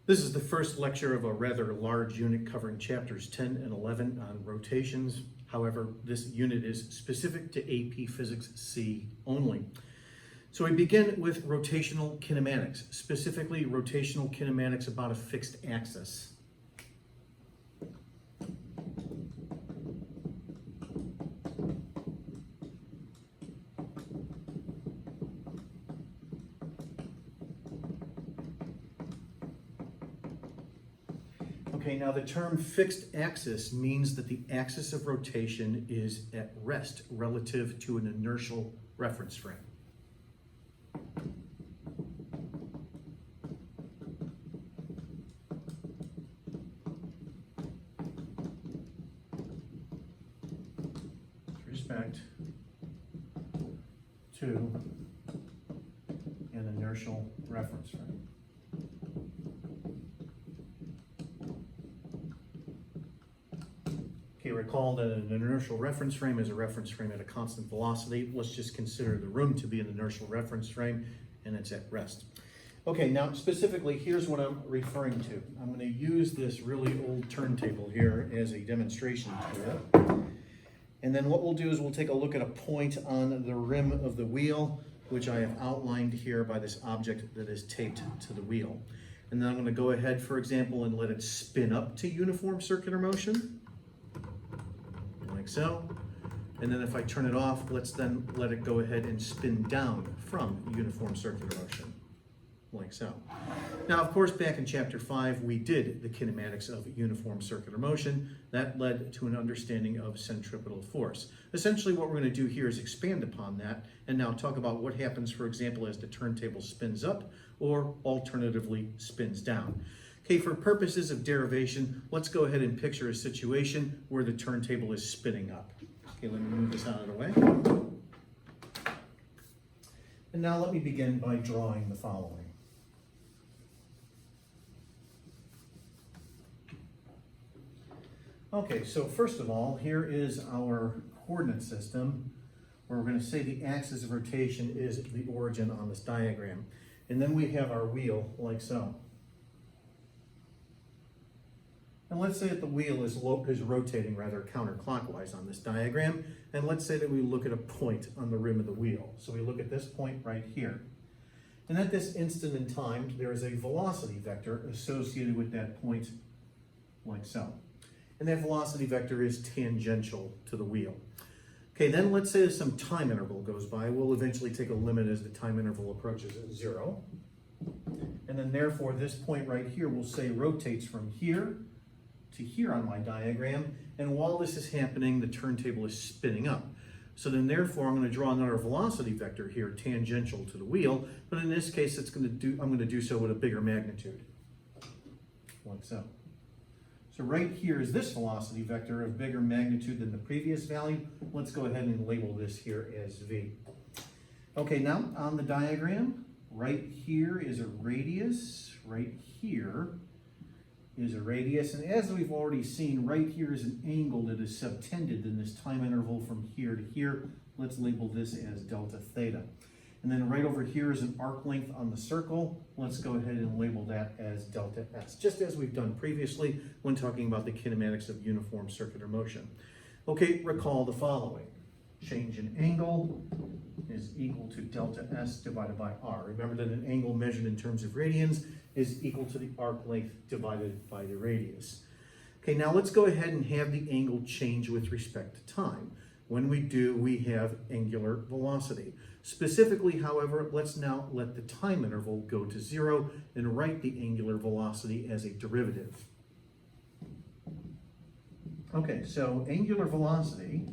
This is the first lecture of a rather large unit covering chapters 10 and 11 on rotations. However, this unit is specific to AP Physics C only. So we begin with rotational kinematics, specifically rotational kinematics about a fixed axis. Okay, now the term fixed axis means that the axis of rotation is at rest relative to an inertial reference frame. With respect to an inertial reference frame. Okay, recall that an inertial reference frame is a reference frame at a constant velocity. Let's just consider the room to be an inertial reference frame, and it's at rest. Okay, now specifically, here's what I'm referring to. I'm going to use this really old turntable here as a demonstration tool. And then what we'll do is we'll take a look at a point on the rim of the wheel, which I have outlined here by this object that is taped to the wheel. And then I'm going to go ahead, for example, and let it spin up to uniform circular motion. Like so. And then if I turn it off, let's then let it go ahead and spin down from uniform circular motion, like so. Now, of course, back in chapter 5, we did the kinematics of uniform circular motion. That led to an understanding of centripetal force. Essentially, what we're going to do here is expand upon that and now talk about what happens, for example, as the turntable spins up or alternatively spins down. Okay, for purposes of derivation, let's go ahead and picture a situation where the turntable is spinning up. Okay, let me move this out of the way. And now let me begin by drawing the following. Okay, so first of all, here is our coordinate system where we're going to say the axis of rotation is the origin on this diagram. And then we have our wheel like so. And let's say that the wheel is rotating rather counterclockwise on this diagram. And let's say that we look at a point on the rim of the wheel. So we look at this point right here. And at this instant in time, there is a velocity vector associated with that point like so. And that velocity vector is tangential to the wheel. Okay, then let's say that some time interval goes by. We'll eventually take a limit as the time interval approaches 0. And then therefore, this point right here, we'll say rotates from here to here on my diagram, and while this is happening, the turntable is spinning up. So then therefore, I'm going to draw another velocity vector here, tangential to the wheel, but in this case, I'm going to do so with a bigger magnitude, like so. So right here is this velocity vector of bigger magnitude than the previous value. Let's go ahead and label this here as V. Okay, now on the diagram, right here is a radius, right here is a radius, and as we've already seen, right here is an angle that is subtended in this time interval from here to here. Let's label this as delta theta. And then right over here is an arc length on the circle. Let's go ahead and label that as delta S, just as we've done previously when talking about the kinematics of uniform circular motion. Okay, recall the following. Change in angle is equal to delta S divided by R. Remember that an angle measured in terms of radians is equal to the arc length divided by the radius. Okay, now let's go ahead and have the angle change with respect to time. When we do, we have angular velocity. Specifically, however, let's now let the time interval go to 0 and write the angular velocity as a derivative. Okay, so angular velocity,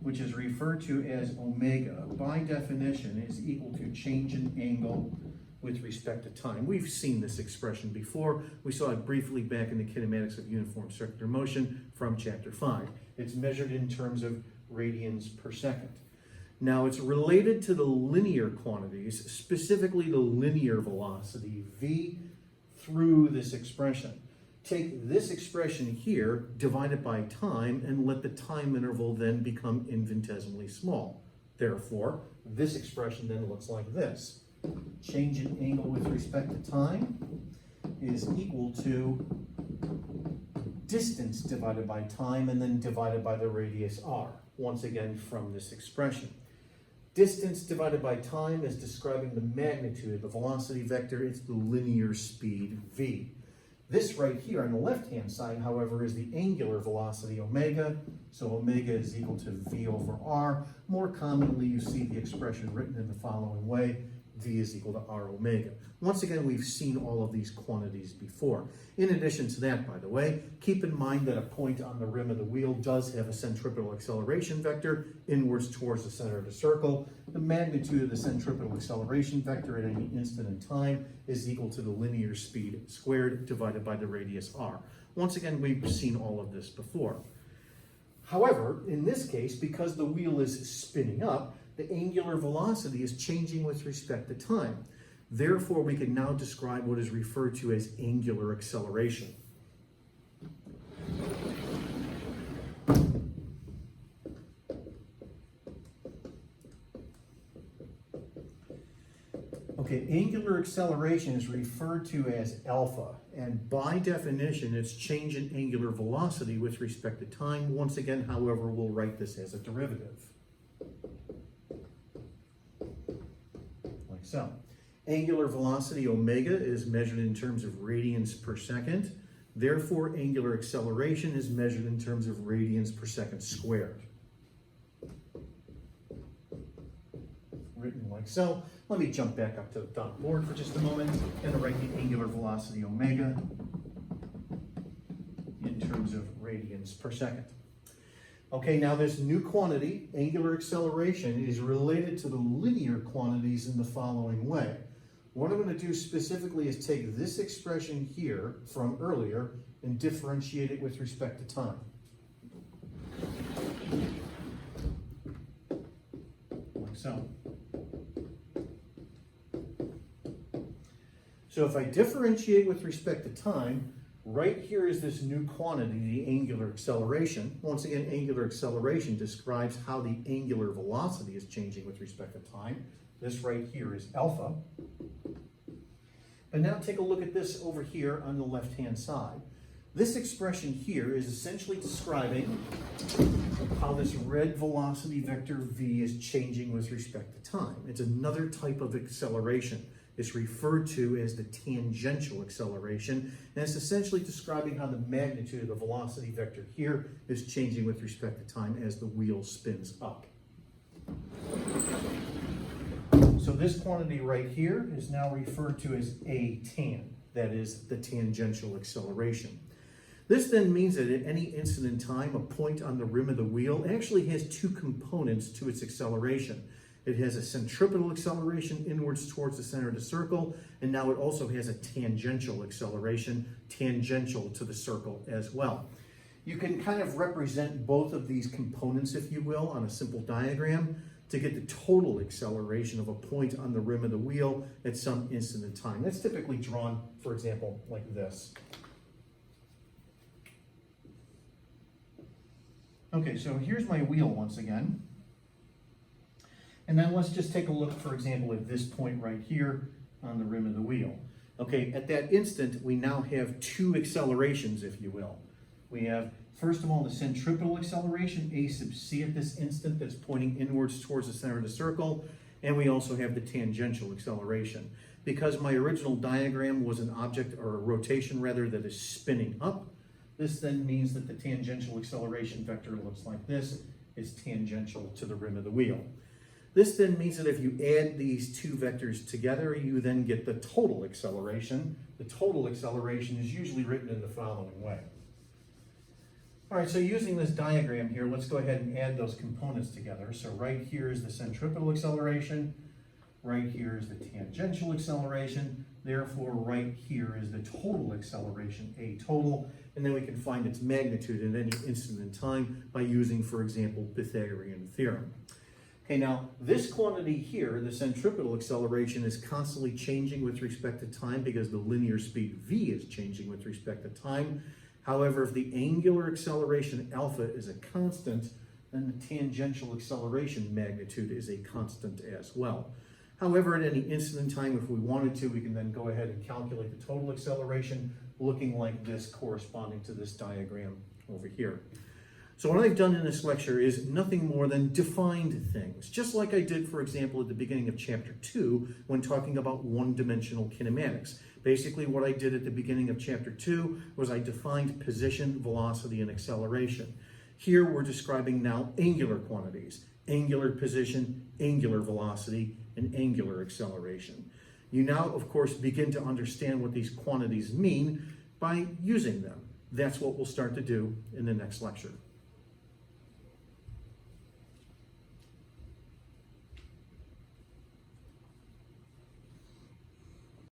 which is referred to as omega, by definition is equal to change in angle with respect to time. We've seen this expression before. We saw it briefly back in the kinematics of uniform circular motion from chapter 5. It's measured in terms of radians per second. Now it's related to the linear quantities, specifically the linear velocity, v, through this expression. Take this expression here, divide it by time, and let the time interval then become infinitesimally small. Therefore, this expression then looks like this. Change in angle with respect to time is equal to distance divided by time and then divided by the radius r, once again from this expression. Distance divided by time is describing the magnitude of the velocity vector. It's the linear speed v. This right here on the left-hand side, however, is the angular velocity omega. So omega is equal to v over r. More commonly, you see the expression written in the following way: v is equal to r omega. Once again, we've seen all of these quantities before. In addition to that, by the way, keep in mind that a point on the rim of the wheel does have a centripetal acceleration vector inwards towards the center of the circle. The magnitude of the centripetal acceleration vector at any instant in time is equal to the linear speed squared divided by the radius r. Once again, we've seen all of this before. However, in this case, because the wheel is spinning up, the angular velocity is changing with respect to time. Therefore, we can now describe what is referred to as angular acceleration. Okay, angular acceleration is referred to as alpha, and by definition, it's change in angular velocity with respect to time. Once again, however, we'll write this as a derivative. Like so. Angular velocity omega is measured in terms of radians per second. Therefore, angular acceleration is measured in terms of radians per second squared. Written like so. Let me jump back up to the dot board for just a moment and write the angular velocity omega in terms of radians per second. Okay, now this new quantity, angular acceleration, is related to the linear quantities in the following way. What I'm going to do specifically is take this expression here from earlier and differentiate it with respect to time. Like so. So if I differentiate with respect to time, right here is this new quantity, the angular acceleration. Once again, angular acceleration describes how the angular velocity is changing with respect to time. This right here is alpha. But now take a look at this over here on the left-hand side. This expression here is essentially describing how this red velocity vector v is changing with respect to time. It's another type of acceleration. It's referred to as the tangential acceleration, and it's essentially describing how the magnitude of the velocity vector here is changing with respect to time as the wheel spins up. So this quantity right here is now referred to as a tan, that is the tangential acceleration. This then means that at any instant in time, a point on the rim of the wheel actually has two components to its acceleration. It has a centripetal acceleration inwards towards the center of the circle, and now it also has a tangential acceleration tangential to the circle as well. You can kind of represent both of these components, if you will, on a simple diagram to get the total acceleration of a point on the rim of the wheel at some instant in time. That's typically drawn, for example, like this. Okay, so here's my wheel once again. And then let's just take a look, for example, at this point right here on the rim of the wheel. Okay, at that instant, we now have two accelerations, if you will. We have, first of all, the centripetal acceleration, a sub c at this instant, that's pointing inwards towards the center of the circle. And we also have the tangential acceleration. Because my original diagram was an object, or a rotation rather, that is spinning up, this then means that the tangential acceleration vector looks like this, is tangential to the rim of the wheel. This then means that if you add these two vectors together, you then get the total acceleration. The total acceleration is usually written in the following way. All right, so using this diagram here, let's go ahead and add those components together. So right here is the centripetal acceleration. Right here is the tangential acceleration. Therefore, right here is the total acceleration, a total. And then we can find its magnitude at any instant in time by using, for example, Pythagorean theorem. Okay, now this quantity here, the centripetal acceleration, is constantly changing with respect to time because the linear speed v is changing with respect to time. However, if the angular acceleration alpha is a constant, then the tangential acceleration magnitude is a constant as well. However, at any instant in time, if we wanted to, we can then go ahead and calculate the total acceleration looking like this, corresponding to this diagram over here. So what I've done in this lecture is nothing more than defined things, just like I did, for example, at the beginning of chapter 2 when talking about one-dimensional kinematics. Basically, what I did at the beginning of chapter 2 was I defined position, velocity, and acceleration. Here we're describing now angular quantities: angular position, angular velocity, and angular acceleration. You now, of course, begin to understand what these quantities mean by using them. That's what we'll start to do in the next lecture.